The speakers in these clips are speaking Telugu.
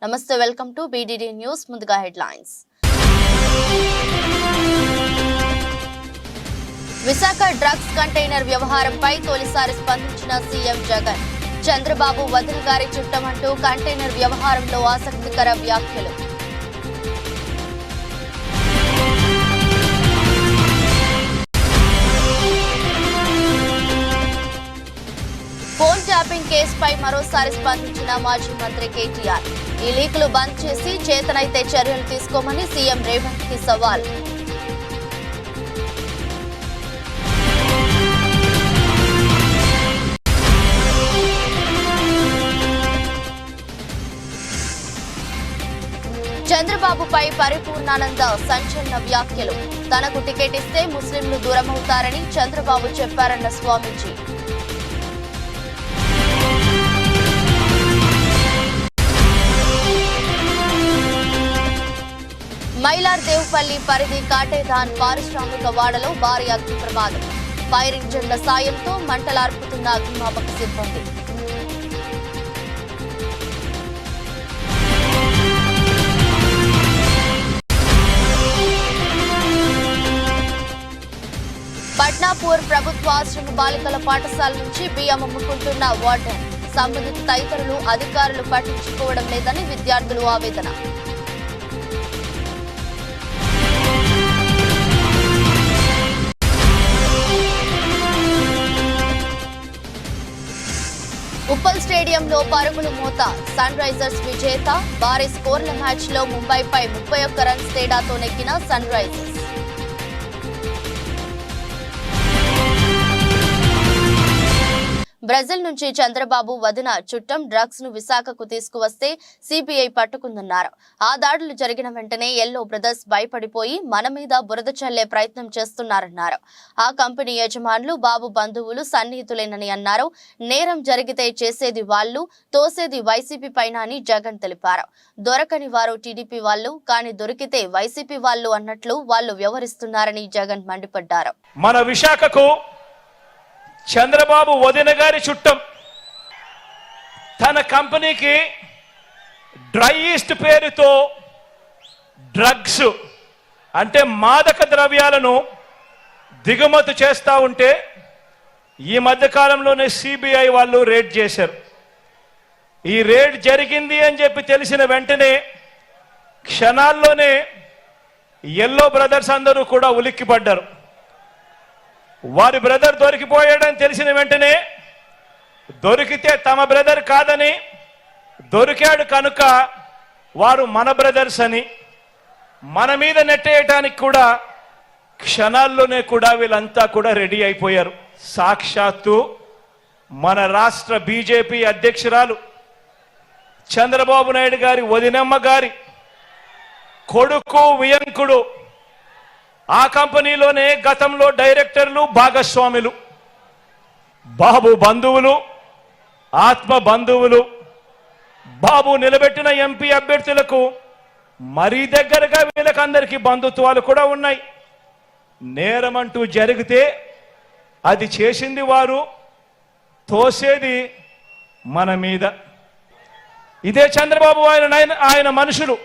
నమస్తే, వెల్కమ్ టు బీడీడీ న్యూస్. ముందుగా హెడ్లైన్స్. విశాఖ డ్రగ్స్ కంటైనర్ వ్యవహారంపై తొలిసారి స్పందించిన సీఎం జగన్. చంద్రబాబు వదిన గారి చుట్టమంటూ కంటైనర్ వ్యవహారంలో ఆసక్తికర వ్యాఖ్యలు. ఫోన్ ట్యాపింగ్ కేసుపై మరోసారి స్పందించిన మాజీ మంత్రి కేటీఆర్. ఈ లీకులు బంద్ చేసి చేతనైతే చర్యలు తీసుకోమని సీఎం రేవంత్ కి సవాల్. చంద్రబాబుపై పరిపూర్ణానంద సంచలన వ్యాఖ్యలు. తనకు టికెట్ ఇస్తే ముస్లింలు దూరమవుతారని చంద్రబాబు చెప్పారన్న స్వామీజీ. మైలార్దేవ్పల్లి పరిధి కాటేదాన్ పారిశ్రామిక వాడలో భారీ అగ్ని ప్రమాదం. ఫైర్ ఇంజన్ల సాయంతో మంటలార్పుతున్న అగ్నిమాపక సిబ్బంది. పట్నాపూర్ ప్రభుత్వ ఆశ్రమ బాలికల పాఠశాల నుంచి బియ్యం అమ్ముకుంటున్న వార్డెన్. సంబంధిత తదితరులు అధికారులు పట్టించుకోవడం లేదని విద్యార్థులు ఆవేదన. ఉప్పల్ స్టేడియంలో పరుగుల మోత. సన్ రైజర్స్ విజేత. భారీ స్కోర్ల మ్యాచ్లో ముంబైపై 31 రన్స్ తేడాతో నెగ్గిన సన్ రైజర్స్. బ్రెజిల్ నుంచి చంద్రబాబు వదిన చుట్టం డ్రగ్స్ ను విశాఖకు తీసుకువస్తే సిబిఐ పట్టుకుందన్నారు. ఆ దాడులు జరిగిన వెంటనే ఎల్లో బ్రదర్స్ భయపడిపోయి మన మీద బురద చల్లే ప్రయత్నం చేస్తున్నారన్నారు. ఆ కంపెనీ యజమానులు బాబు బంధువులు సన్నిహితులేనని అన్నారు. నేరం జరిగితే చేసేది వాళ్లు, తోసేది వైసీపీ పైన అని జగన్ తెలిపారు. దొరకని వారు టీడీపీ వాళ్లు, కానీ దొరికితే వైసీపీ వాళ్లు అన్నట్లు వాళ్లు వ్యవహరిస్తున్నారని జగన్ మండిపడ్డారు. మన విశాఖకు చంద్రబాబు వదిన గారి చుట్టం తన కంపెనీకి డ్రై ఈస్ట్ పేరుతో డ్రగ్స్ అంటే మాదక ద్రవ్యాలను దిగుమతి చేస్తూ ఉంటే ఈ మధ్యకాలంలోనే సిబిఐ వాళ్ళు రేడ్ చేశారు. ఈ రేడ్ జరిగింది అని చెప్పి తెలిసిన వెంటనే క్షణాల్లోనే ఎల్లో బ్రదర్స్ అందరూ కూడా ఉలిక్కిపడ్డారు. వారి బ్రదర్ దొరికిపోయాడని తెలిసిన వెంటనే దొరికితే తమ బ్రదర్ కాదని, దొరికాడు కనుక వారు మన బ్రదర్స్ అని మన మీద నెట్టేయటానికి కూడా క్షణాల్లోనే కూడా వీళ్ళంతా కూడా రెడీ అయిపోయారు. సాక్షాత్తు మన రాష్ట్ర బీజేపీ అధ్యక్షురాలు చంద్రబాబు నాయుడు గారి వదినమ్మ గారి కొడుకు వియంకుడు ఆ కంపెనీలోనే గతంలో డైరెక్టర్లు, భాగస్వాములు, బాబు బంధువులు, ఆత్మ బంధువులు, బాబు నిలబెట్టిన ఎంపీ అభ్యర్థులకు మరీ దగ్గరగా వీళ్ళకందరికీ బంధుత్వాలు కూడా ఉన్నాయి. నేరమంటూ జరిగితే అది చేసింది వారు, తోసేది మన మీద. ఇదే చంద్రబాబు ఆయన మనుషులు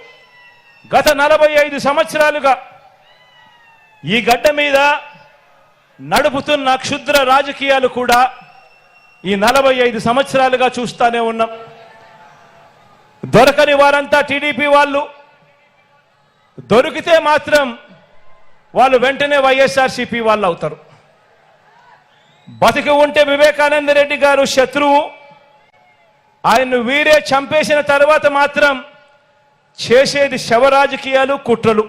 గత 45 సంవత్సరాలుగా ఈ గడ్డ మీద నడుపుతున్న క్షుద్ర రాజకీయాలు కూడా ఈ 45 సంవత్సరాలుగా చూస్తానే ఉన్నాం. దొరకని వారంతా టీడీపీ వాళ్ళు, దొరికితే మాత్రం వాళ్ళు వెంటనే వైఎస్ఆర్సీపీ వాళ్ళు అవుతారు. బతికి ఉంటే వివేకానంద రెడ్డి గారు శత్రువు, ఆయన్ను వీరే చంపేసిన తర్వాత మాత్రం చేసేది శవ రాజకీయాలు, కుట్రలు.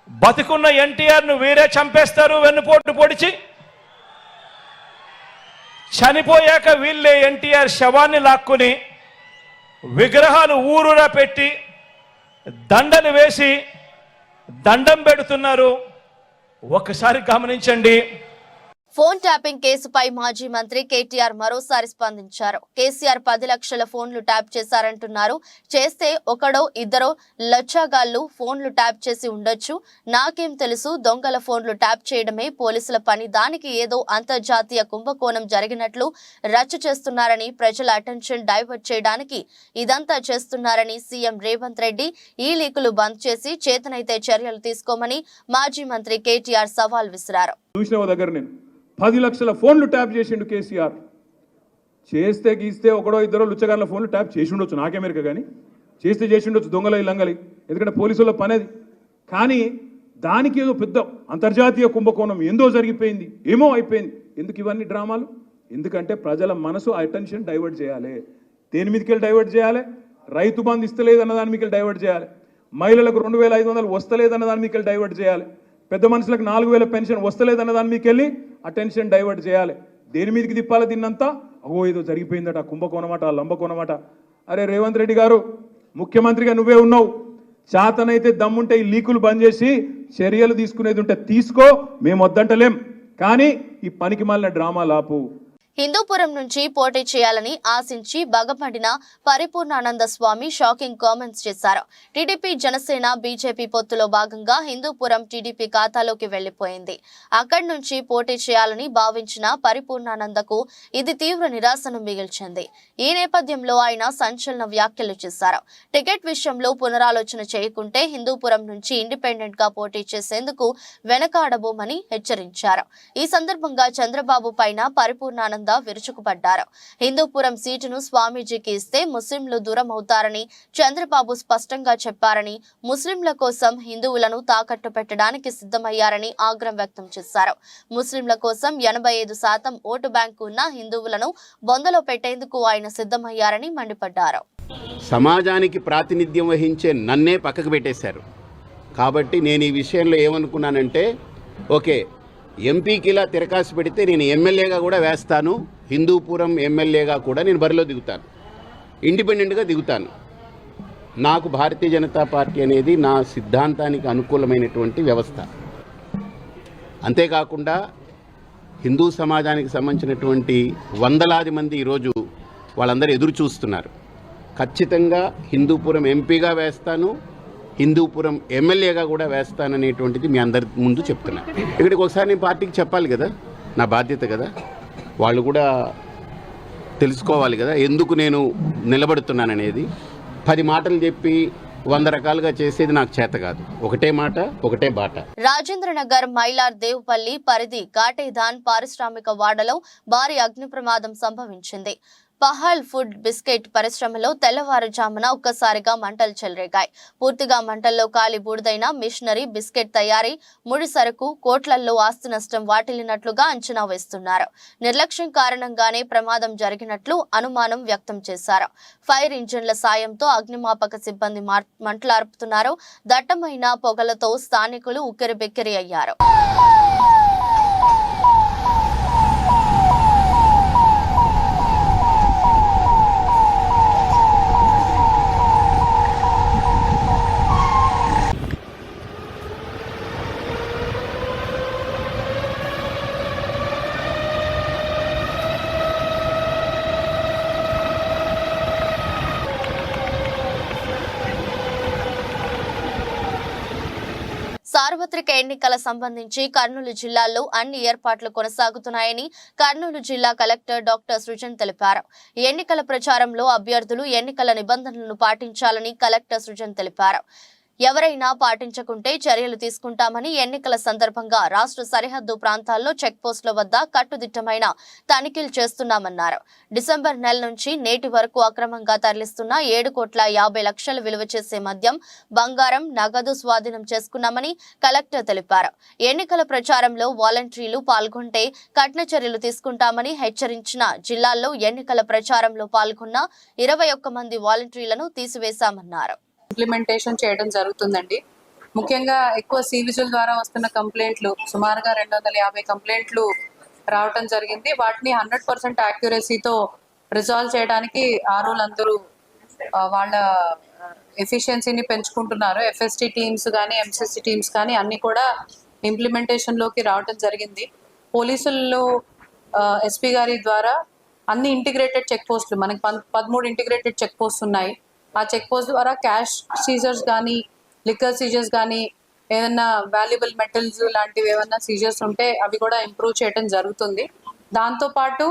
బతికున్న ఎన్టీఆర్ను వీరే చంపేస్తారు వెన్నుపోటు పొడిచి. చనిపోయాక వీళ్ళే ఎన్టీఆర్ శవాన్ని లాక్కుని విగ్రహాలు ఊరురా పెట్టి దండలు వేసి దండం పెడుతున్నారు. ఒక్కసారి గమనించండి. ఫోన్ ట్యాపింగ్ కేసుపై మాజీ మంత్రి కేటీఆర్ మరోసారి స్పందించారు. కేసీఆర్ 10 లక్షల ఫోన్లు ట్యాప్ చేశారంటున్నారు. చేస్తే ఒకడో ఇద్దరో లచ్చాగాళ్లు ఫోన్లు ట్యాప్ చేసి ఉండొచ్చు. నాకేం తెలుసు, దొంగల ఫోన్లు ట్యాప్ చేయడమే పోలీసుల పని. దానికి ఏదో అంతర్జాతీయ కుంభకోణం జరిగినట్లు రచ్చ చేస్తున్నారని, ప్రజల అటెన్షన్ డైవర్ట్ చేయడానికి ఇదంతా చేస్తున్నారని సీఎం రేవంత్ రెడ్డి ఈ లీకులు బంద్ చేసి చేతనైతే చర్యలు తీసుకోమని మాజీ మంత్రి కేటీఆర్ సవాల్ విసిరారు. 10 లక్షల ఫోన్లు ట్యాప్ చేసిండు కేసీఆర్. చేస్తే గీస్తే ఒకడో ఇద్దరో లుచ్చగాళ్ళ ఫోన్లు ట్యాప్ చేసి ఉండొచ్చు, నాకేమెరక కానీ చేసి ఉండొచ్చు దొంగల లంగలి, ఎందుకంటే పోలీసుల పనేది. కానీ దానికి ఏదో పెద్ద అంతర్జాతీయ కుంభకోణం ఏందో జరిగిపోయింది, ఏమో అయిపోయింది. ఎందుకు ఇవన్నీ డ్రామాలు? ఎందుకంటే ప్రజల మనసు అటెన్షన్ డైవర్ట్ చేయాలి. దేని మీదకెళ్ళి డైవర్ట్ చేయాలి? రైతు బంధు ఇస్తలేదు అన్న దాని మీదకెళ్ళి డైవర్ట్ చేయాలి. మహిళలకు 2500 వస్తలేదన్న దాని మీదకెళ్ళి డైవర్ట్ చేయాలి. పెద్ద మనుషులకు 4000 పెన్షన్ వస్తలేదన్న దాని మీకు వెళ్ళి అటెన్షన్ డైవర్ట్ చేయాలి. దేని మీదకి తిప్పాలి దీన్నంతా? ఏదో జరిగిపోయిందట, కుంభకోణమట, లంబకోణమట. అరే రేవంత్ రెడ్డి గారు, ముఖ్యమంత్రిగా నువ్వే ఉన్నావు. చేతనైతే దమ్ముంటే ఈ లీకులు బంద్ చేసి చర్యలు తీసుకునేది ఉంటే తీసుకో, మేము వద్దంటలేం. కానీ ఈ పనికి మాలిన డ్రామాలు ఆపు. హిందూపురం నుంచి పోటీ చేయాలని ఆశించి బగపడిన పరిపూర్ణానంద స్వామి షాకింగ్ కామెంట్స్ చేశారు. టీడీపీ, జనసేన, బీజేపీ పొత్తులో భాగంగా హిందూపురం టీడీపీ ఖాతాలోకి వెళ్లిపోయింది. అక్కడి నుంచి పోటీ చేయాలని భావించిన పరిపూర్ణానందకు ఇది తీవ్ర నిరాశను మిగిల్చింది. ఈ నేపథ్యంలో ఆయన సంచలన వ్యాఖ్యలు చేశారు. టికెట్ విషయంలో పునరాలోచన చేయకుంటే హిందూపురం నుంచి ఇండిపెండెంట్ గా పోటీ చేసేందుకు వెనకాడబోమని హెచ్చరించారు. ఈ సందర్భంగా చంద్రబాబు పైన పరిపూర్ణానంద విరుచుకుపడ్డారు. హిందూపురం సీటును స్వామీజీకి ఇస్తే ముస్లింలు దూరం అవుతారని చంద్రబాబు స్పష్టంగా చెప్పారని, ముస్లింల కోసం హిందువులను తాకట్టు పెట్టడానికి సిద్ధమయ్యారని ఆగ్రహం వ్యక్తం చేశారు. ముస్లింల కోసం 85% ఓటు బ్యాంకు ఉన్న హిందువులను బొందలో పెట్టేందుకు ఆయన సిద్ధమయ్యారని మండిపడ్డారు. సమాజానికి ప్రాతినిధ్యం వహించే నన్నే పక్కకు పెట్టేశారు. కాబట్టి నేను ఈ విషయంలో ఏమనుకున్నానంటే, ఓకే, ఎంపీకి ఇలా తిరకాసు పెడితే నేను ఎమ్మెల్యేగా కూడా వేస్తాను, హిందూపురం ఎమ్మెల్యేగా కూడా నేను బరిలో దిగుతాను, ఇండిపెండెంట్గా దిగుతాను. నాకు భారతీయ జనతా పార్టీ అనేది నా సిద్ధాంతానికి అనుకూలమైనటువంటి వ్యవస్థ. అంతేకాకుండా హిందూ సమాజానికి సంబంధించినటువంటి వందలాది మంది ఈరోజు వాళ్ళందరూ ఎదురు చూస్తున్నారు. ఖచ్చితంగా హిందూపురం ఎంపీగా వేస్తాను, హిందూపురం ఎమ్మెల్యేగా కూడా వేస్తాననేటువంటిది మీ అందరి ముందు చెప్తున్నా. ఇక్కడికి ఒకసారి నేను పార్టీకి చెప్పాలి కదా, నా బాధ్యత కదా. వాళ్ళు కూడా తెలుసుకోవాలి కదా ఎందుకు నేను నిలబడుతున్నాననేది. 10 మాటలు చెప్పి 100 రకాలుగా చేసేది నాకు చేత కాదు. ఒకటే మాట, ఒకటే బాట. రాజేంద్రనగర్ మైలార్ దేవుపల్లి పరిధి ఘాటేదాన్ పారిశ్రామిక వాడలో భారీ అగ్ని ప్రమాదం సంభవించింది. పహల్ ఫుడ్ బిస్కెట్ పరిశ్రమలో తెల్లవారుజామున ఒక్కసారిగా మంటలు చెలరేగాయి. పూర్తిగా మంటల్లో కాలి బూడిదైన మిషనరీ, బిస్కెట్ తయారీ, ముడి సరుకు, కోట్లల్లో ఆస్తి నష్టం వాటిల్లినట్లుగా అంచనా వేస్తున్నారు. నిర్లక్ష్యం కారణంగానే ప్రమాదం జరిగినట్లు అనుమానం వ్యక్తం చేశారు. ఫైర్ ఇంజిన్ల సాయంతో అగ్నిమాపక సిబ్బంది మంటలార్పుతున్నారు. దట్టమైన పొగలతో స్థానికులు ఉక్కిరిబిక్కిరి అయ్యారు. సార్వత్రిక ఎన్నికల సంబంధించి కర్నూలు జిల్లాలో అన్ని ఏర్పాట్లు కొనసాగుతున్నాయని కర్నూలు జిల్లా కలెక్టర్ డాక్టర్ సృజన్ తెలిపారు. ఎన్నికల ప్రచారంలో అభ్యర్థులు ఎన్నికల నిబంధనలను పాటించాలని కలెక్టర్ సృజన్ తెలిపారు. ఎవరైనా పాటించకుంటే చర్యలు తీసుకుంటామని, ఎన్నికల సందర్భంగా రాష్ట్ర సరిహద్దు ప్రాంతాల్లో చెక్పోస్టుల వద్ద కట్టుదిట్టమైన తనిఖీలు చేస్తున్నామన్నారు. డిసెంబర్ నెల నుంచి నేటి వరకు అక్రమంగా తరలిస్తున్న 7,50,00,000 విలువ చేసే మద్యం, బంగారం, నగదు స్వాధీనం చేసుకున్నామని కలెక్టర్ తెలిపారు. ఎన్నికల ప్రచారంలో వాలంటీర్లు పాల్గొంటే కఠిన చర్యలు తీసుకుంటామని హెచ్చరించిన జిల్లాల్లో ఎన్నికల ప్రచారంలో పాల్గొన్న 21 మంది వాలంటీర్లను తీసివేశామన్నారు. ఇంప్లిమెంటేషన్ చేయడం జరుగుతుందండి. ముఖ్యంగా ఎక్కువ సివిజిల్ ద్వారా వస్తున్న కంప్లైంట్లు, సుమారుగా 250 కంప్లైంట్లు రావటం జరిగింది. వాటిని 100% యాక్యురసీతో రిజాల్వ్ చేయడానికి ఆర్ఓలు అందరూ వాళ్ళ ఎఫిషియన్సీని పెంచుకుంటున్నారు. ఎఫ్ఎస్టీ టీమ్స్ కానీ, ఎంసీసీ టీమ్స్ కానీ అన్ని కూడా ఇంప్లిమెంటేషన్లోకి రావటం జరిగింది. పోలీసులు ఎస్పీ గారి ద్వారా అన్ని ఇంటిగ్రేటెడ్ చెక్ పోస్టులు మనకి 13 ఇంటిగ్రేటెడ్ చెక్ పోస్ట్ ఉన్నాయి. ఆ చెక్ పోస్ట్ ద్వారా క్యాష్ సీజర్స్ కానీ, లిక్కర్ సీజర్స్ కానీ, ఏదైనా వాల్యుబుల్ మెటల్స్ లాంటివి ఏమైనా సీజర్స్ ఉంటే అవి కూడా ఇంప్రూవ్ చేయడం జరుగుతుంది. దాంతోపాటు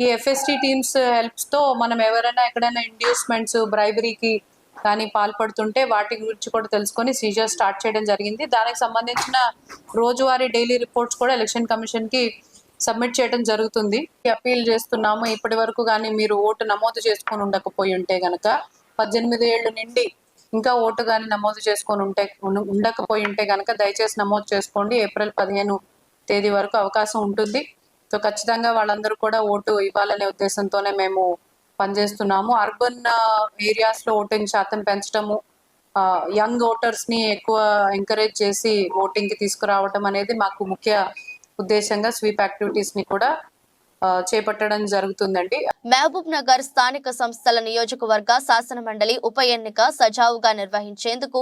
ఈ FST టీమ్స్ హెల్ప్స్తో మనం ఎవరైనా ఎక్కడైనా ఇండ్యూస్మెంట్స్, బ్రైబరీకి కానీ పాల్పడుతుంటే వాటి గురించి కూడా తెలుసుకొని సీజర్ స్టార్ట్ చేయడం జరిగింది. దానికి సంబంధించిన రోజువారీ డైలీ రిపోర్ట్స్ కూడా ఎలక్షన్ కమిషన్కి సబ్మిట్ చేయడం జరుగుతుంది. అప్పీల్ చేస్తున్నాము, ఇప్పటి వరకు కానీ మీరు ఓటు నమోదు చేసుకొని ఉండకపోయి ఉంటే గనక 18 ఏళ్ళు నిండి ఇంకా ఓటు కానీ నమోదు చేసుకొని ఉండకపోయి ఉంటే కనుక దయచేసి నమోదు చేసుకోండి. ఏప్రిల్ 15 తేదీ వరకు అవకాశం ఉంటుంది. సో ఖచ్చితంగా వాళ్ళందరూ కూడా ఓటు ఇవ్వాలనే ఉద్దేశంతోనే మేము పనిచేస్తున్నాము. అర్బన్ ఏరియాస్లో ఓటింగ్ శాతం పెంచడము, యంగ్ ఓటర్స్ని ఎక్కువ ఎంకరేజ్ చేసి ఓటింగ్కి తీసుకురావడం అనేది మాకు ముఖ్య ఉద్దేశంగా స్వీప్ యాక్టివిటీస్ని కూడా చేపట్టడం జరుగుతుందండి. మహబూబ్ నగర్ స్థానిక సంస్థల నియోజకవర్గ శాసన మండలి ఉప ఎన్నిక సజావుగా నిర్వహించేందుకు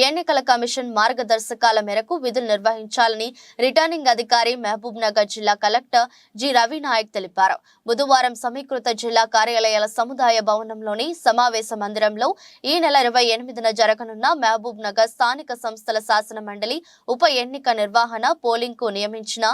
ఎన్నికల కమిషన్ మార్గదర్శకాల మేరకు విధులు నిర్వహించాలని రిటర్నింగ్ అధికారి మహబూబ్ నగర్ జిల్లా కలెక్టర్ జి రవి నాయక్ తెలిపారు. బుధవారం సమీకృత జిల్లా కార్యాలయాల సముదాయ భవనంలోని సమావేశ మందిరంలో ఈ నెల 28న జరగనున్న మహబూబ్ నగర్ స్థానిక సంస్థల శాసన మండలి ఉప ఎన్నిక నిర్వహణ, పోలింగ్ కు నియమించిన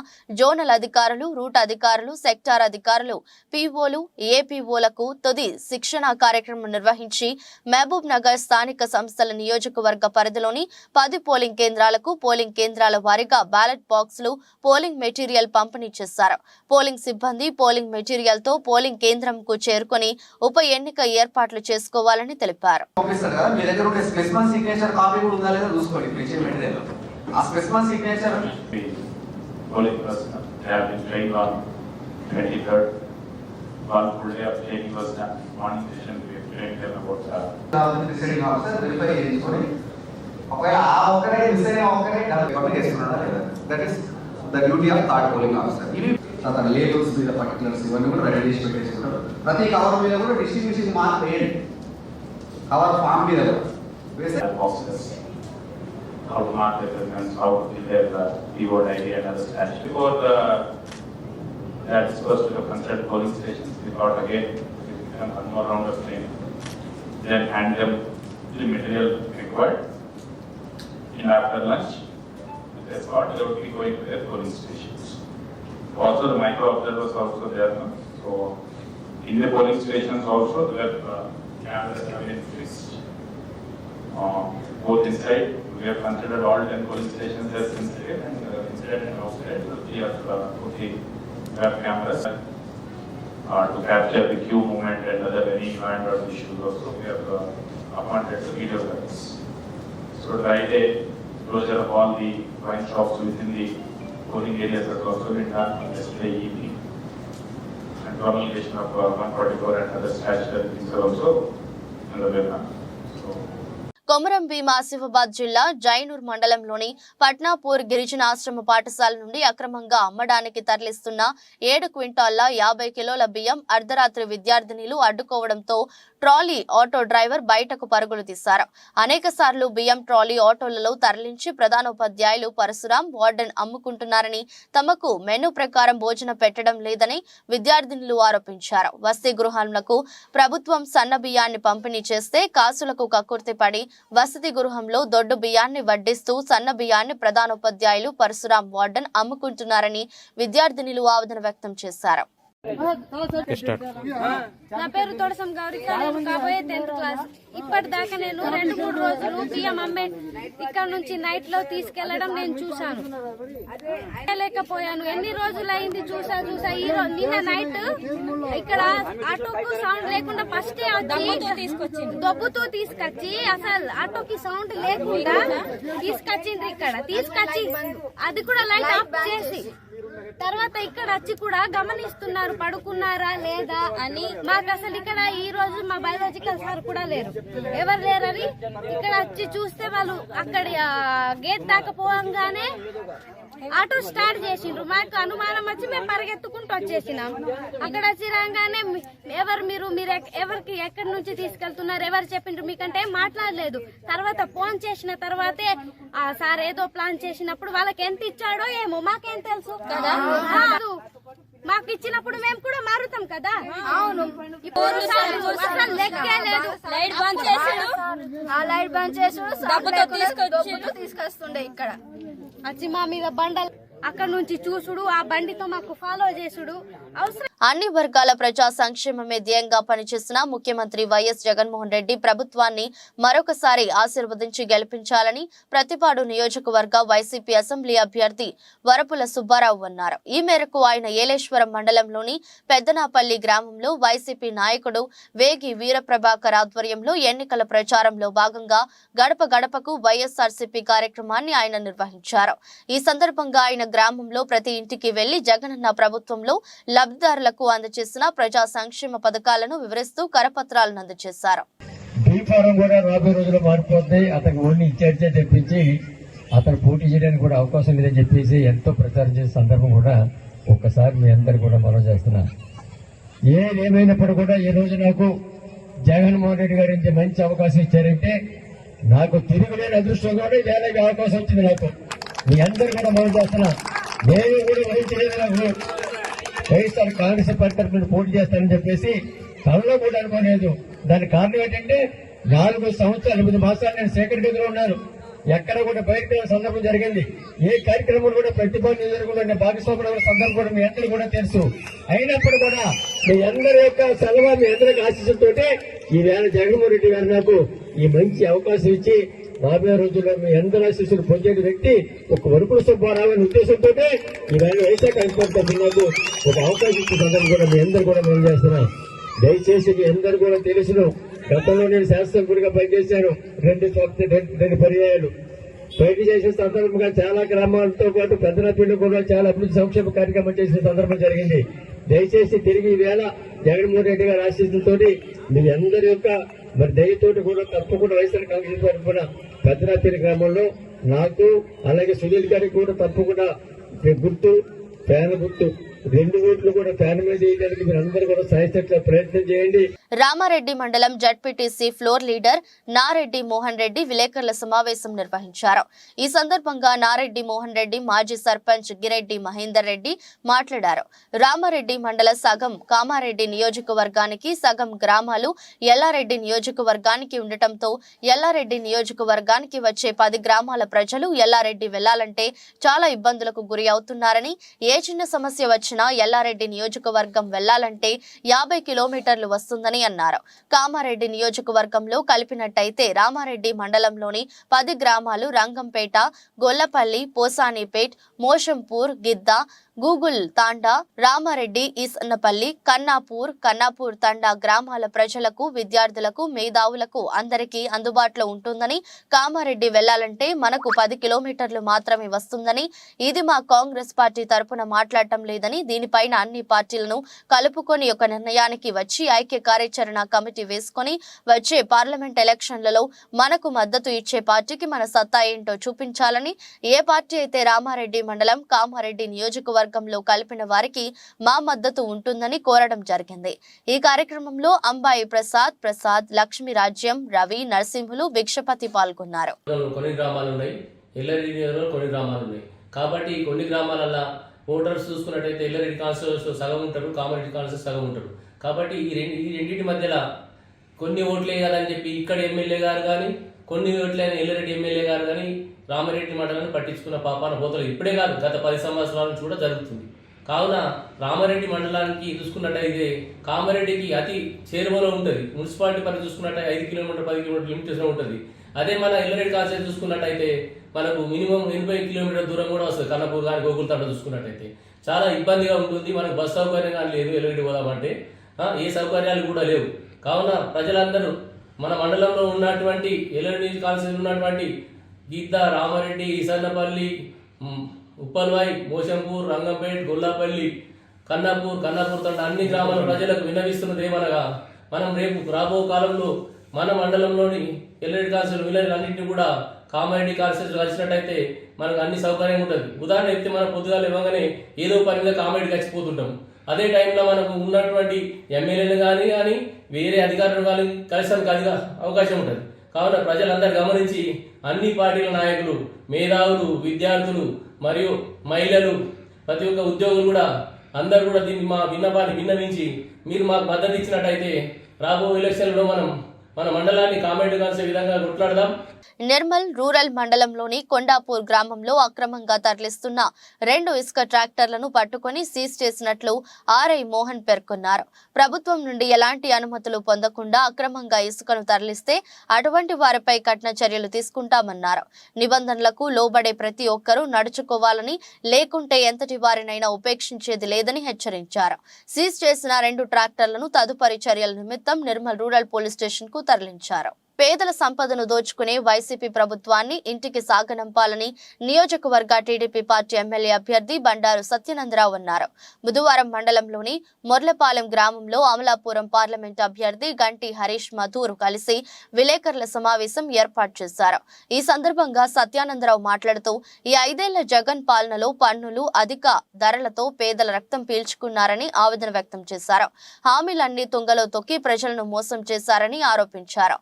జోనల్ అధికారులు, రూట్ అధికారులు, సెక్టార్ అధికారులు, పీఓలు, ఏపీఓలకు తుది శిక్షణ కార్యక్రమం నిర్వహించి మహబూబ్ నగర్ స్థానిక సంస్థల నియోజకవర్గ పరిధిలోని 10 పోలింగ్ కేంద్రాలకు పోలింగ్ కేంద్రాల వారీగా బ్యాలెట్ బాక్సులు, పోలింగ్ మెటీరియల్ పంపిణీ చేశారు. పోలింగ్ సిబ్బంది పోలింగ్ మెటీరియల్ తో పోలింగ్ కేంద్రంకు చేరుకొని ఉప ఎన్నిక ఏర్పాట్లు చేసుకోవాలని తెలిపారు. One full day of training was done. Morning session we trained them about deciding officer verify chesukoni okala aa okare deciding okare public చేసుకున్నాడా లేదా, that is the duty of third polling officer. ఇవి తన లేబుల్స్ మీద పర్టికులర్స్ ఇవన్నీ కూడా రెడీ చేసి పెట్టేసుకుంటారు. ప్రతి కవర్ మీద కూడా డిస్ట్రిబ్యూషన్ మార్క్ వేయండి, కవర్ ఫామ్ మీద వేసే boxes. How to mark the elements, how to fill their keyword ID and other stuff. Before that is supposed to consult polling stations. We thought again we become one more round of training. Then hand them the material required. And after lunch, they thought they would be going to their polling stations. Also the micro observers also there. So in the polling stations also there were cameras have been fixed. Both inside, we have considered all 10 polling stations as inside and inside and outside. We have web cameras to capture the queue movement and other any event or issues. Also we have appointed the video guards. So right a closure of all the wine shops within the polling areas has also been done on yesterday evening. And promulgation of 144 and other statutory things are also in the way. Komaram Bheem Asifabad జిల్లా జైనూర్ మండలంలోని పట్నాపూర్ గిరిజన ఆశ్రమ పాఠశాల నుండి అక్రమంగా అమ్మడానికి తరలిస్తున్న 7 క్వింటాళ్ల 50 కిలోల బియ్యం అర్ధరాత్రి విద్యార్థినిలు అడ్డుకోవడంతో ట్రాలీ ఆటో డ్రైవర్ బయటకు పరుగులు తీశారు. అనేక సార్లు బియ్యం ట్రాలీ ఆటోలలో తరలించి ప్రధానోపాధ్యాయులు పరశురాం, వార్డెన్ అమ్ముకుంటున్నారని, తమకు మెనూ ప్రకారం భోజనం పెట్టడం లేదని విద్యార్థినులు ఆరోపించారు. వసతి గృహాలకు ప్రభుత్వం సన్న బియ్యాన్ని పంపిణీ చేస్తే కాసులకు కక్కుర్తి పడి వసతి గృహంలో దొడ్డు బియ్యాన్ని వడ్డిస్తూ సన్న బియ్యాన్ని ప్రధానోపాధ్యాయులు పరశురాం, వార్డెన్ అమ్ముకుంటున్నారని విద్యార్థినులు ఆవేదన వ్యక్తం చేశారు. నా పేరు తోడసం గౌరిక, నేను కాబోయే 10th క్లాస్. ఇప్పటిదాకా నేను 2-3 రోజులు బియ్యం అమ్మే ఇక్కడ నుంచి నైట్ లో తీసుకెళ్లడం నేను చూశాను. లేకపోయాను, ఎన్ని రోజులు అయింది చూసా. ఈ రోజు నిన్న నైట్ ఇక్కడ ఆటోకు సౌండ్ లేకుండా ఫస్ట్ దొబ్బుతూ తీసుకొచ్చి అసలు ఆటోకి సౌండ్ లేకుండా తీసుకొచ్చిండ్రు. ఇక్కడ తీసుకొచ్చి అది కూడా లైట్ ఆఫ్ చేసి తర్వాత ఇక్కడ వచ్చి కూడా గమనిస్తున్నారు పడుకున్నారా లేదా అని. మాకు అసలు ఇక్కడ ఈ రోజు మా బయాలజికల్ సార్ కూడా లేరు, ఎవరు లేరని ఇక్కడ వచ్చి చూస్తే వాళ్ళు అక్కడ గేట్ దాకా పోగానే ఆటో స్టార్ట్ చేసిండ్రు. మాకు అనుమానం వచ్చి మేము పరిగెత్తుకుంటూ వచ్చేసినాం. అక్కడ వచ్చి రాగానే మీరు ఎవరికి ఎక్కడి నుంచి తీసుకెళ్తున్నారు, ఎవరు చెప్పిండ్రు మీకంటే మాట్లాడలేదు. తర్వాత ఫోన్ చేసిన తర్వాతే సార్ ఏదో ప్లాన్ చేసినప్పుడు వాళ్ళకి ఎంత ఇచ్చాడో ఏమో మాకేం తెలుసు. కదా. మాకు ఇచ్చినప్పుడు మేము కూడా మారుతాం కదా. అవును, అసలు లెక్కే లేదు. లైట్ బంద్ చేసుడు డబ్బుతో తీసుకొస్తుండే. ఇక్కడ వచ్చి మా మీద బండలు అక్కడ నుంచి చూసుడు, ఆ బండితో మాకు ఫాలో చేసుడు అవసరం. అన్ని వర్గాల ప్రజా సంక్షేమమే ధ్యేయంగా పనిచేస్తున్న ముఖ్యమంత్రి వైఎస్ జగన్మోహన్ రెడ్డి ప్రభుత్వాన్ని మరొకసారి ఆశీర్వదించి గెలిపించాలని ప్రతిపాడు నియోజకవర్గ వైసీపీ అసెంబ్లీ అభ్యర్థి వరపుల సుబ్బారావు అన్నారు. ఈ మేరకు ఆయన ఏలేశ్వరం మండలంలోని పెద్దనాపల్లి గ్రామంలో వైసీపీ నాయకుడు వేగి వీరప్రభాకర్ ఆధ్వర్యంలో ఎన్నికల ప్రచారంలో భాగంగా గడప గడపకు వైఎస్ఆర్సీపీ కార్యక్రమాన్ని ఆయన నిర్వహించారు. ఈ సందర్భంగా ఆయన గ్రామంలో ప్రతి ఇంటికి వెళ్లి జగనన్న ప్రభుత్వంలో లబ్ధిదారులకు అందజేసిన ప్రజా సంక్షేమ పథకాలను వివరిస్తూ కరపత్రాలను అందజేశారు. బీఫారం కూడా రాబోయే రోజుల్లో మారిపోతుంది. అతనికి ఓన్లీ ఇన్ఛార్జే తెప్పించి అతను పోటీ చేయడానికి కూడా అవకాశం లేదని చెప్పేసి ఎంతో ప్రచారం చేసే సందర్భం కూడా ఒక్కసారి మీ అందరు కూడా మనం చేస్తున్నా. ఏదేమైనప్పుడు కూడా ఈ రోజు నాకు జగన్మోహన్ రెడ్డి గారు ఇంత మంచి అవకాశం ఇచ్చారంటే నాకు తిరుగులేని అదృష్టం కూడా ఇదేలాగే అవకాశం వచ్చింది. నాకు మీ అందరు కూడా మనం చేస్తున్నా. నేను కూడా వహించలేదు. నాకు వైఎస్ఆర్ కాంగ్రెస్ పార్టీ తరఫున పోటీ చేస్తానని చెప్పేసి కళ్ళలో కూడా అనుకోలేదు. దానికి కారణం ఏంటంటే 4 సంవత్సరాలు 8 మాసాలు నేను సేకరణ గదిలో ఉన్నాను. ఎక్కడ కూడా బయటకు వెళ్ళిన సందర్భం జరిగింది. ఏ కార్యక్రమం కూడా ప్రతిపాదన నియోజకవర్గంలో భాగస్వామ్యం సందర్భం కూడా మీ అందరూ కూడా తెలుసు. అయినప్పుడు కూడా మీ అందరి యొక్క సెలవు, మీ అందరికి ఆశీస్సులతో ఈవేళ జగన్మోహన్ రెడ్డి గారు నాకు ఈ మంచి అవకాశం ఇచ్చి రాబోయే రోజుల్లో మీ అందరి ఆశీస్సులు పొందే వ్యక్తి ఒక వరపుల సుబ్బారావు అనే ఉద్దేశంతో ఈవేళ వైశాఖ అధికారులతో నాకు ఒక అవకాశం ఇచ్చే సందర్భం కూడా మీ అందరూ కూడా మనం చేస్తున్నాం. దయచేసి మీ అందరూ కూడా తెలుసును. గతంలో నేను శాసనసభ్యుడిగా పనిచేశాను 2 పర్యాయాలు. బయట చేసిన సందర్భంగా చాలా గ్రామాలతో పాటు పెద్దనపల్లి కూడా చాలా అభివృద్ధి సంక్షేమ కార్యక్రమం చేసిన సందర్భం జరిగింది. దయచేసి తిరిగి ఈవేళ జగన్మోహన్ రెడ్డి గారి ఆశీస్సులతో మీ అందరి యొక్క మరి దయతోటి కూడా తప్పకుండా వైఎస్ఆర్ కాంగ్రెస్ తరఫున పెద్దనపల్లి గ్రామంలో నాకు అలాగే సునీల్ గారికి కూడా తప్పకుండా గుర్తు ఫ్యాన్ గుర్తు 2 ఓట్లు కూడా ఫ్యాన్ మీద వేయడానికి మీరు అందరూ కూడా సాయశక్తిగా ప్రయత్నం చేయండి. రామారెడ్డి మండలం ZPTC floor leader Nareddy Mohan Reddy విలేకరుల సమావేశం నిర్వహించారు. ఈ సందర్భంగా నారెడ్డి మోహన్ రెడ్డి మాజీ సర్పంచ్ గిరెడ్డి మహేందర్ రెడ్డి మాట్లాడారు. రామారెడ్డి మండల సగం కామారెడ్డి నియోజకవర్గానికి, సగం గ్రామాలు ఎల్లారెడ్డి నియోజకవర్గానికి ఉండటంతో ఎల్లారెడ్డి నియోజకవర్గానికి వచ్చే 10 గ్రామాల ప్రజలు ఎల్లారెడ్డి వెళ్లాలంటే చాలా ఇబ్బందులకు గురి అవుతున్నారని, ఏ చిన్న సమస్య వచ్చినా ఎల్లారెడ్డి నియోజకవర్గం వెళ్లాలంటే 50 కిలోమీటర్లు వస్తుందని అన్నారు. కామారెడ్డి నియోజకవర్గంలో కలిపినట్టయితే రామారెడ్డి మండలంలోని 10 గ్రామాలు రంగంపేట, గొల్లపల్లి, పోసానిపేట్, మోషంపూర్, గిద్ద, గూగుల్ తాండా, రామారెడ్డి, ఈసన్నపల్లి, కన్నాపూర్ తండా గ్రామాల ప్రజలకు, విద్యార్థులకు, మేధావులకు అందరికీ అందుబాటులో ఉంటుందని, కామారెడ్డి వెళ్లాలంటే మనకు 10 కిలోమీటర్లు మాత్రమే వస్తుందని, ఇది మా కాంగ్రెస్ పార్టీ తరపున మాట్లాడటం లేదని, దీనిపైన అన్ని పార్టీలను కలుపుకొని ఒక నిర్ణయానికి వచ్చి ఐక్య కార్యాచరణ కమిటీ వేసుకొని వచ్చే పార్లమెంట్ ఎలక్షన్లలో మనకు మద్దతు ఇచ్చే పార్టీకి మన సత్తా ఏంటో చూపించాలని, ఏ పార్టీ అయితే రామారెడ్డి మండలం కామారెడ్డి నియోజకవర్గంలో కలిపిన వారికి మా మద్దతు ఉంటుందని కోరడం జరిగింది. ఈ కార్యక్రమంలో అంబాయి ప్రసాద్, లక్ష్మీ రాజ్యం, రవి, నరసింహులు, భిక్షపతి పాల్గొన్నారు. కొన్ని గ్రామాలు ఉన్నాయి, ఎల్లారెడ్డి కొన్ని గ్రామాలు ఉన్నాయి. కాబట్టి కొన్ని గ్రామాలలో ఓటర్స్ చూసుకున్నట్టయితే ఎల్లారెడ్డి కాన్స్టిట్యూన్సీ సగం ఉంటారు, కామారెడ్డి కాన్స్టిట్యూన్సీ సగం ఉంటారు. కాబట్టి ఈ రెండింటి మధ్యలో కొన్ని ఓట్లు వేయాలని చెప్పి ఇక్కడ ఎమ్మెల్యే గారు కానీ, కొన్ని ఓట్లైన ఎల్లారెడ్డి ఎమ్మెల్యే గారు కానీ రామారెడ్డి మండలాన్ని పట్టించుకున్న పాపాన పోతలు ఇప్పుడే కాదు, గత 10 సంవత్సరాల నుంచి కూడా జరుగుతుంది. కావున రామారెడ్డి మండలానికి చూసుకున్నట్టయితే కామారెడ్డికి అతి చేరువలో ఉంటుంది. మున్సిపాలిటీ పని చూసుకున్నట్టయితే 5 కిలోమీటర్ 10 కిలోమీటర్ లిమిటేషన్ ఉంటుంది. అదే మన ఎల్లారెడ్డి కాన్స్టిట్యూన్సీ చూసుకున్నట్టయితే మనకు మినిమం 80 కిలోమీటర్ దూరం కూడా వస్తుంది. కన్నపూర్ కానీ గోకులతాండ చూసుకున్నట్టయితే చాలా ఇబ్బందిగా ఉంటుంది. మనకు బస్ సౌకర్యం కానీ లేదు, ఎల్లారెడ్డి పోదామంటే ఏ సౌకర్యాలు కూడా లేవు. కావున ప్రజలందరూ మన మండలంలో ఉన్నటువంటి ఎల్లారెడ్డి కాన్స్టిట్యూన్సీ ఉన్నటువంటి గిద్ద, రామారెడ్డి, ఈసన్నపల్లి, ఉప్పల్వాయి, మోషంపూర్, రంగంపేట్, గొల్లాపల్లి, కన్నాపూర్ తండ అన్ని గ్రామాల ప్రజలకు విన్నవిస్తున్నది ఏమనగా మనం రేపు రాబో కాలంలో మన మండలంలోని ఎల్లారెడ్డి కాన్స్టిట్యూన్సీ విలేజ్ అన్నింటినీ కూడా కామారెడ్డి కాన్స్టిట్యూన్సీ వచ్చినట్టయితే మనకు అన్ని సౌకర్యం ఉంటుంది. ఉదాహరణ చెప్తే మనం పొద్దుగాలు ఇవ్వగానే ఏదో పని మీద కామారెడ్డికి వచ్చిపోతుంటాం. అదే టైంలో మనకు ఉన్నటువంటి ఎమ్మెల్యేలు కానీ వేరే అధికారులు కానీ కలిసడానికి అవకాశం ఉంటుంది. కావున ప్రజలందరూ గమనించి అన్ని పార్టీల నాయకులు, మేధావులు, విద్యార్థులు మరియు మహిళలు ప్రతి ఒక్క ఉద్యోగులు కూడా అందరూ కూడా దీన్ని మా విన్నపాన్ని విన్నవించి మీరు మాకు మద్దతు ఇచ్చినట్టయితే రాబో ఎలక్షన్లో మన మండలాన్ని కామెంట్ కాల్సే విధంగా కొట్లాడదాం. నిర్మల్ రూరల్ మండలంలోని కొండాపూర్ గ్రామంలో అక్రమంగా తరలిస్తున్న 2 ఇసుక ట్రాక్టర్లను పట్టుకుని సీజ్ చేసినట్లు ఆర్ఐ మోహన్ పేర్కొన్నారు. ప్రభుత్వం నుండి ఎలాంటి అనుమతులు పొందకుండా అక్రమంగా ఇసుకను తరలిస్తే అటువంటి వారిపై కఠిన చర్యలు తీసుకుంటామన్నారు. నిబంధనలకు లోబడే ప్రతి ఒక్కరూ నడుచుకోవాలని, లేకుంటే ఎంతటి వారినైనా ఉపేక్షించేది లేదని హెచ్చరించారు. సీజ్ చేసిన 2 ట్రాక్టర్లను తదుపరి చర్యల నిమిత్తం నిర్మల్ రూరల్ పోలీస్ స్టేషన్ కు తరలించారు. పేదల సంపదను దోచుకునే వైసీపీ ప్రభుత్వాన్ని ఇంటికి సాగనంపాలని నియోజకవర్గ టీడీపీ పార్టీ ఎమ్మెల్యే అభ్యర్థి బండారు సత్యనందరావు అన్నారు. బుధవారం మండలంలోని మొర్లపాలెం గ్రామంలో అమలాపురం పార్లమెంట్ అభ్యర్థి గంటి హరీష్ మధూర్ కలిసి విలేకరుల సమావేశం ఏర్పాటు చేశారు. ఈ సందర్భంగా సత్యానందరావు మాట్లాడుతూ ఈ 5 ఏళ్ల జగన్ పాలనలో పన్నులు అధిక ధరలతో పేదల రక్తం పీల్చుకున్నారని ఆవేదన వ్యక్తం చేశారు. హామీలన్నీ తుంగలో తొక్కి ప్రజలను మోసం చేశారని ఆరోపించారు.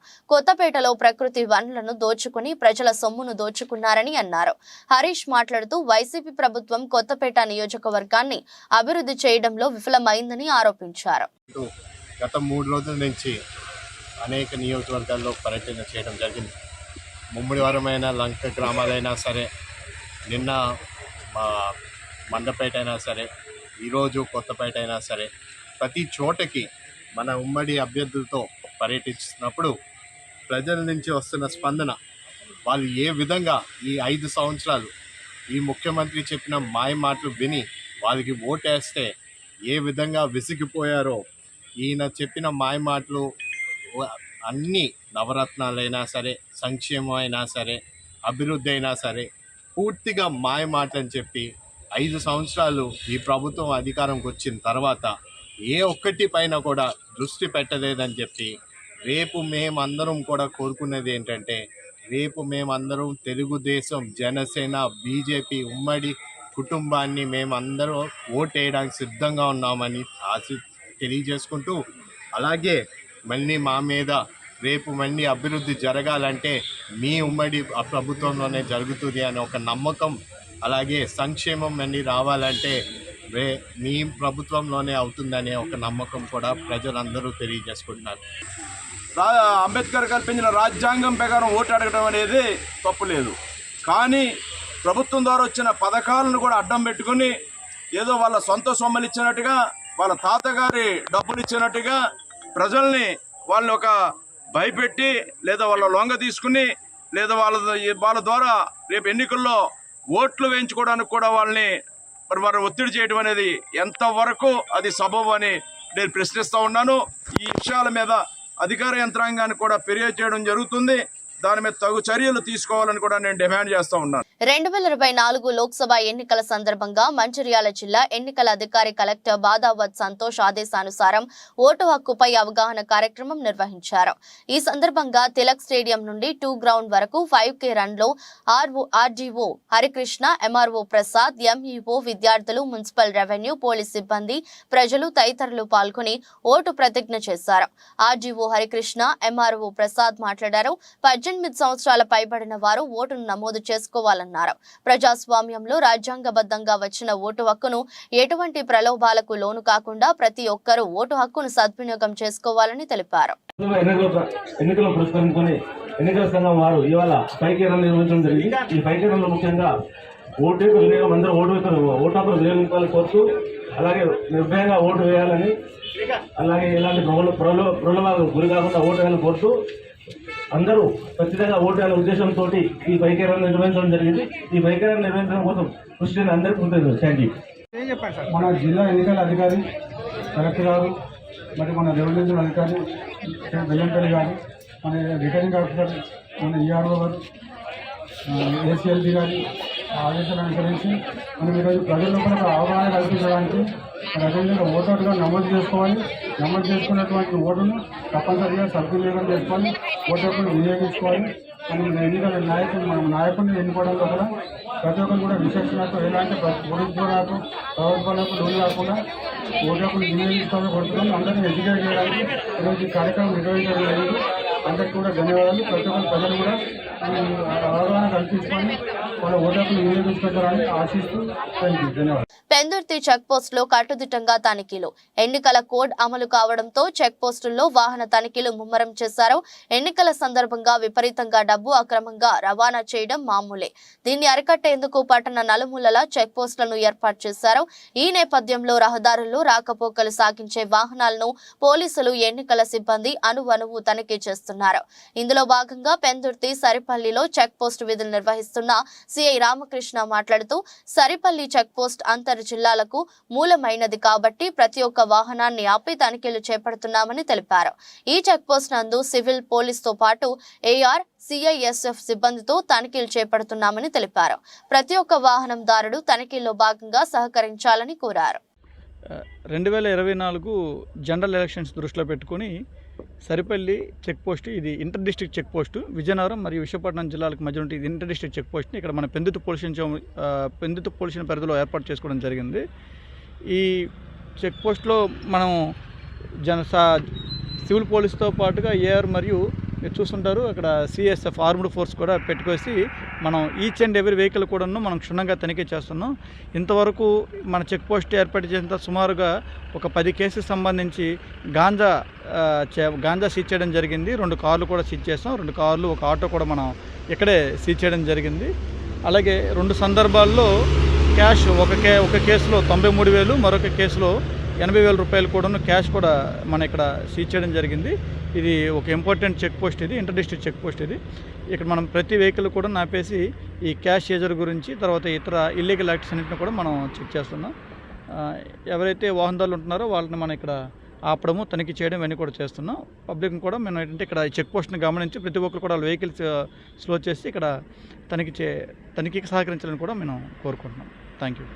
కొత్తపేటలో ప్రకృతి వనరులను దోచుకుని ప్రజల సొమ్మును దోచుకున్నారని అన్నారు. హరీష్ మాట్లాడుతూ వైసీపీ ప్రభుత్వం కొత్తపేట నియోజకవర్గాన్ని అభివృద్ధి చేయడంలో విఫలమైందని ఆరోపించారు. గత 3 రోజుల నుంచి అనేక నియోజకవర్గాల్లో పర్యటన చేయడం జరిగింది. ముమ్మడివారమైన లంక గ్రామాలైనా సరే, నిన్న మండపేట అయినా సరే, ఈరోజు కొత్తపేట అయినా సరే, ప్రతి చోటకి మన ఉమ్మడి అభ్యర్థులతో పర్యటిస్తున్నప్పుడు ప్రజల నుంచి వస్తున్న స్పందన, వాళ్ళు ఏ విధంగా ఈ 5 సంవత్సరాలు ఈ ముఖ్యమంత్రి చెప్పిన మాయ మాటలు విని వాళ్ళకి ఓటేస్తే ఏ విధంగా విసిగిపోయారో, ఈయన చెప్పిన మాయ మాటలు అన్ని నవరత్నాలైనా సరే, సంక్షేమం అయినా సరే, అభివృద్ధి అయినా సరే పూర్తిగా మాయ మాటలని చెప్పి 5 సంవత్సరాలు ఈ ప్రభుత్వం అధికారంకి వచ్చిన తర్వాత ఏ ఒక్కటి పైన కూడా దృష్టి పెట్టలేదని చెప్పి, రేపు మేమందరం కూడా కోరుకునేది ఏంటంటే, రేపు మేమందరం తెలుగుదేశం, జనసేన, బీజేపీ ఉమ్మడి కుటుంబాన్ని మేమందరం ఓటేయడానికి సిద్ధంగా ఉన్నామని తెలియజేసుకుంటూ, అలాగే మళ్ళీ మా మీద రేపు మళ్ళీ అభివృద్ధి జరగాలంటే మీ ఉమ్మడి ప్రభుత్వంలోనే జరుగుతుంది అనే ఒక నమ్మకం, అలాగే సంక్షేమం మళ్ళీ రావాలంటే మీ ప్రభుత్వంలోనే అవుతుందనే ఒక నమ్మకం కూడా ప్రజలందరూ తెలియజేసుకుంటున్నారు. అంబేద్కర్ కల్పించిన రాజ్యాంగం ప్రకారం ఓటు అడగడం అనేది తప్పులేదు. కానీ ప్రభుత్వం ద్వారా వచ్చిన పథకాలను కూడా అడ్డం పెట్టుకుని ఏదో వాళ్ళ సొంత సొమ్మలు ఇచ్చినట్టుగా, వాళ్ళ తాతగారి డబ్బులు ఇచ్చినట్టుగా ప్రజల్ని వాళ్ళని ఒక భయపెట్టి, లేదా వాళ్ళ లొంగ తీసుకుని, లేదా వాళ్ళ ద్వారా రేపు ఎన్నికల్లో ఓట్లు వేయించుకోవడానికి కూడా వాళ్ళని మరి ఒత్తిడి చేయడం అనేది ఎంతవరకు అది సబబు అని నేను ప్రశ్నిస్తూ ఉన్నాను. ఈ విషయాల మీద అధికార యంత్రాంగాన్ని కూడా ఫిర్యాదు చేయడం జరుగుతుంది. దాని మీద తగు చర్యలు తీసుకోవాలని కూడా నేను డిమాండ్ చేస్తూ ఉన్నాను. 2024 లోక్సభ ఎన్నికల సందర్భంగా మంచిర్యాల జిల్లా ఎన్నికల అధికారి కలెక్టర్ బాదావత్ సంతోష్ ఆదేశానుసారం ఓటు హక్కుపై అవగాహన కార్యక్రమం నిర్వహించారు. ఈ సందర్భంగా తిలక్ స్టేడియం నుండి 2 గ్రౌండ్ వరకు 5K రన్ లో RDO Harikrishna, MRO Prasad, MEO, విద్యార్థులు, మున్సిపల్ రెవెన్యూ, పోలీస్ సిబ్బంది, ప్రజలు తదితరులు పాల్గొని ఓటు ప్రతిజ్ఞ చేశారు. ఆర్డీఓ హరికృష్ణ, ఎంఆర్ఓ ప్రసాద్ మాట్లాడారు. 18 సంవత్సరాల పైబడిన వారు ఓటును నమోదు చేసుకోవాలన్నారు. ప్రజాస్వామ్యంలో రాజ్యాంగబద్ధంగా వచ్చిన ఓటు హక్కును ఎటువంటి ప్రలోభాలకు లోను కాకుండా ప్రతి ఒక్కరూ ఓటు హక్కును సద్వినియోగం చేసుకోవాలని తెలిపారు. ఎన్నికల పురస్కరించుకొని ఎన్నికల సంఘం వారు ఇవాళ 5K రన్ నిర్వహించడం జరిగింది. ఈ 5K రన్లో ముఖ్యంగా ఓటు యొక్క వినియోగం, అందరూ ఓటు హక్కును వినియోగించాలని కోరుతూ, అలాగే నిర్భయంగా ఓటు వేయాలని, అలాగే ఇలాంటి ప్రలోభాలకు గురి కాకుండా ఓటు వేయాలని కోరుతూ అందరూ ఖచ్చితంగా ఓటు వేయాలనే ఉద్దేశంతో ఈ 5K రన్ నిర్వహించడం జరిగింది. ఈ 5K రన్ నిర్వహించడం కోసం కృషి చేసిన అందరికీ ఉంటుంది. Thank you. మన జిల్లా ఎన్నికల అధికారి కలెక్టర్ గారు, మరి మన రెవెన్యూ అధికారి వెల్లంపల్లి గారు, మన రిటర్నింగ్ ఆఫీసర్, మన ఈఆర్ఓ గారు, ఏసీఎల్బీ గారి ఆదేశాలను అనుసరించి మనం ఈరోజు ప్రజల లోపల అవగాహన కల్పించడానికి రెవెన్యూలో ఓటర్గా నమోదు చేసుకోవాలి. నమోదు చేసుకున్నటువంటి ఓటును తప్పనిసరిగా సద్వినియోగం చేసుకొని ఓటర్లను వినియోగించుకోవాలి. మనం ఎన్నికల నాయకుడిని ఎన్నుకోవడంలో కూడా ప్రతి ఒక్కరు కూడా విశేషణతో ఎలాంటి ప్రభుత్వాలకు లోను కాకుండా ఓటర్లను వినియోగించుకోవాలని కోరుతున్నాం. అందరినీ ఎడ్యుకేట్ చేయడానికి ఈరోజు ఈ కార్యక్రమం నిర్వహించడం జరిగింది. అందరికీ కూడా ధన్యవాదాలు. ప్రతి ఒక్కరు ప్రజలు కూడా అవగాహన కల్పించుకొని వాళ్ళ ఓటు హక్కును వినియోగించుకుంటారని ఆశిస్తూ ధన్యవాదాలు. పెందుర్తి చెక్ పోస్ట్ లో కట్టుదిట్టంగా తనిఖీలు. ఎన్నికల కోడ్ అమలు కావడంతో చెక్ పోస్టుల్లో వాహన తనిఖీలు ముమ్మరం చేశారు. ఎన్నికల సందర్భంగా విపరీతంగా డబ్బు అక్రమంగా రవాణా చేయడం మామూలే. దీన్ని అరికట్టేందుకు పట్టణ నలుమూలల చెక్ పోస్టులను ఏర్పాటు చేశారు. ఈ నేపథ్యంలో రహదారుల్లో రాకపోకలు సాగించే వాహనాలను పోలీసులు, ఎన్నికల సిబ్బంది అణువణువు తనిఖీ చేస్తున్నారు. ఇందులో భాగంగా పెందుర్తి సరిపల్లిలో చెక్ పోస్ట్ విధులు నిర్వహిస్తున్న సిఐ రామకృష్ణ మాట్లాడుతూ, సరిపల్లి చెక్ పోస్ట్ అంతర్ జిల్లాలకు మూలమైనది కాబట్టి ప్రతి ఒక్క వాహనాన్ని ఆపి తనిఖీలు చేపడుతున్నామని తెలిపారు. ఈ చెక్ పోస్ట్ నందు సివిల్ పోలీసుతో పాటు AR, CISF సిబ్బందితో తనిఖీలు చేపడుతున్నామని తెలిపారు. ప్రతి ఒక్క వాహనందారుడు తనిఖీల్లో భాగంగా సహకరించాలని కోరారు. 2024 జనరల్ ఎలక్షన్స్ దృష్టిలో పెట్టుకుని సరిపల్లి చెక్ పోస్ట్, ఇది inter district check post, Vizianagaram మరియు విశాఖపట్నం జిల్లాలకు మధ్య ఉంటే ఇది ఇంటర్ డిస్ట్రిక్ట్ చెక్ పోస్ట్ని ఇక్కడ మన పెందుర్తి పోలీస్ పరిధిలో ఏర్పాటు చేసుకోవడం జరిగింది. ఈ చెక్ పోస్ట్లో మనం సివిల్ పోలీస్తో పాటుగా AR మరియు మీరు చూస్తుంటారు అక్కడ CSF ఆర్మ్డ్ ఫోర్స్ కూడా పెట్టుకొసి మనం ఈచ్ అండ్ ఎవరీ వెహికల్ కూడాను మనం క్షుణ్ణంగా తనిఖీ చేస్తున్నాం. ఇంతవరకు మన చెక్ పోస్ట్ ఏర్పాటు చేసిన సుమారుగా ఒక 10 కేసులకు సంబంధించి గాంజా సీజ్ చేయడం జరిగింది. 2 కార్లు కూడా సీజ్ చేస్తాం. 2 కార్లు, ఒక ఆటో కూడా మనం ఇక్కడే సీజ్ చేయడం జరిగింది. అలాగే 2 సందర్భాల్లో క్యాష్, ఒక కేసులో 93,000, మరొక కేసులో 80,000 రూపాయలు కూడాను క్యాష్ కూడా మన ఇక్కడ సీజ్ చేయడం జరిగింది. ఇది ఒక ఇంపార్టెంట్ చెక్ పోస్ట్, ఇది ఇంటర్ డిస్ట్రిక్ట్ చెక్ పోస్ట్. ఇది ఇక్కడ మనం ప్రతి వెహికల్ కూడా ఆపేసి ఈ క్యాష్ సీజర్ గురించి, తర్వాత ఇతర ఇల్లీగల్ యాక్ట్స్ అన్నింటిని కూడా మనం చెక్ చేస్తున్నాం. ఎవరైతే వాహనదారులు ఉంటున్నారో వాళ్ళని మనం ఇక్కడ ఆపడము, తనిఖీ చేయడం ఇవన్నీ కూడా చేస్తున్నాం. పబ్లిక్ని కూడా మనం ఏంటంటే ఇక్కడ ఈ చెక్ పోస్ట్ని గమనించి ప్రతి ఒక్కరు కూడా వెహికల్స్ స్లో చేసి ఇక్కడ తనిఖీకి సహకరించాలని కూడా మేము కోరుకుంటున్నాం. Thank you.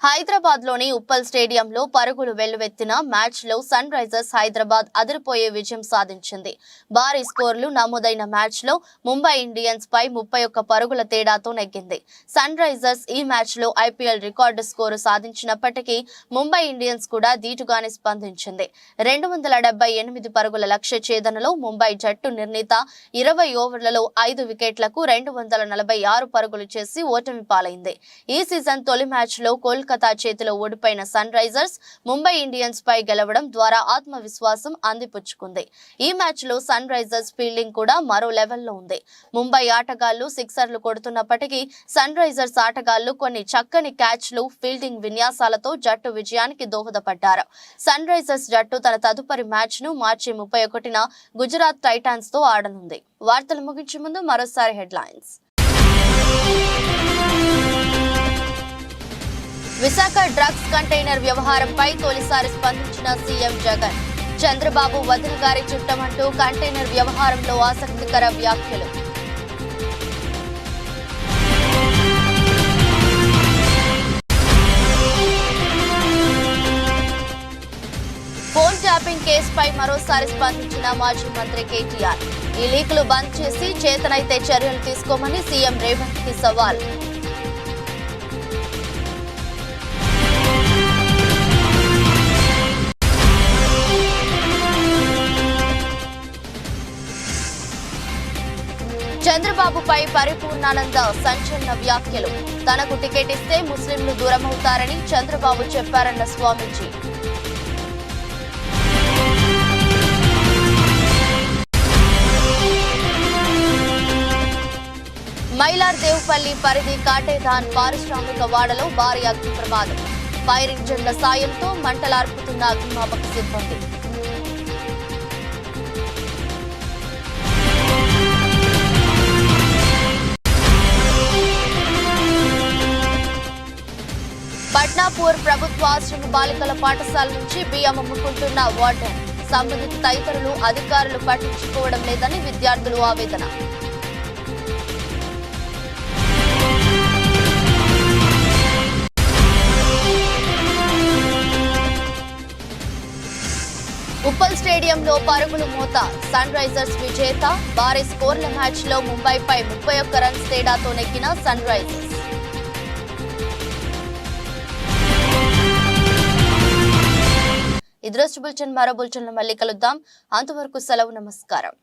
హైదరాబాద్ లోని ఉప్పల్ స్టేడియంలో పరుగులు వెల్లువెత్తిన మ్యాచ్ లో సన్ రైజర్స్ హైదరాబాద్ అదిరిపోయే విజయం సాధించింది. భారీ స్కోర్లు నమోదైన మ్యాచ్ లో ముంబై ఇండియన్స్ పై 31 పరుగుల తేడాతో నెగ్గింది. సన్ రైజర్స్ ఈ మ్యాచ్ లో IPL రికార్డు స్కోరు సాధించినప్పటికీ ముంబై ఇండియన్స్ కూడా ధీటుగానే స్పందించింది. 278 పరుగుల లక్ష్య ఛేదనలో ముంబై జట్టు నిర్ణీత 20 ఓవర్లలో 5 వికెట్లకు 246 పరుగులు చేసి ఓటమి పాలైంది. ఈ సీజన్ తొలి మ్యాచ్ లో కోల్కతా చేతిలో ఓడిపోయిన సన్ రైజర్స్ ముంబై ఇండియన్స్ పై గెలవడం ద్వారా ఆత్మవిశ్వాసం అందిపుచ్చుకుంది. ఈ మ్యాచ్ లో సన్ రైజర్స్ ఫీల్డింగ్ కూడా మరో లెవెల్లో ఉంది. ముంబై ఆటగాళ్లు సిక్సర్లు కొడుతున్నప్పటికీ సన్ రైజర్స్ ఆటగాళ్లు కొన్ని చక్కని క్యాచ్లు, ఫీల్డింగ్ విన్యాసాలతో జట్టు విజయానికి దోహదపడ్డారు. సన్ రైజర్స్ జట్టు తన తదుపరి మ్యాచ్ ను మార్చి 31న గుజరాత్ టైటాన్స్ తో ఆడనుంది. వార్తలు ముగించే ముందు మరోసారి హెడ్లైన్స్. విశాఖ డ్రగ్స్ కంటైనర్ వ్యవహారంపై తొలిసారి స్పందించిన సీఎం జగన్. చంద్రబాబు వదిన గారి చుట్టమంటూ కంటైనర్ వ్యవహారంలో ఆసక్తికర వ్యాఖ్యలు. ఫోన్ ట్యాపింగ్ కేసుపై మరోసారి స్పందించిన మాజీ మంత్రి కేటీఆర్. ఈ లీకులు బంద్ చేసి చేతనైతే చర్యలు తీసుకోమని సీఎం రేవంత్ కి సవాల్. చంద్రబాబుపై పరిపూర్ణానంద సంచలన వ్యాఖ్యలు. తనకు టికెట్ ఇస్తే ముస్లింలు దూరమవుతారని చంద్రబాబు చెప్పారన్న స్వామీజీ. మైలార్దేవ్పల్లి పరిధి కాటేదాన్ పారిశ్రామిక వాడలో భారీ అగ్ని ప్రమాదం. ఫైర్ ఇంజన్ల సాయంతో మంటలార్పుతున్న అగ్నిమాపక సిబ్బంది. పట్నాపూర్ ప్రభుత్వ ఆశ్రమ బాలికల పాఠశాల నుంచి బియ్యం అమ్ముకుంటున్న వార్డెన్. సంబంధిత తదితరులు అధికారులు పట్టించుకోవడం లేదని విద్యార్థులు ఆవేదన. ఉప్పల్ స్టేడియంలో పరుగుల మోత. సన్ రైజర్స్ విజేత. భారీ స్కోర్ల మ్యాచ్ లో ముంబైపై 31 రన్స్ తేడాతో నెగ్గిన సన్ రైజర్స్. ఈ దృష్టి బులెటిన్ మరో బులెటిన్లో మళ్ళీ కలుద్దాం. అంతవరకు సెలవు. నమస్కారం.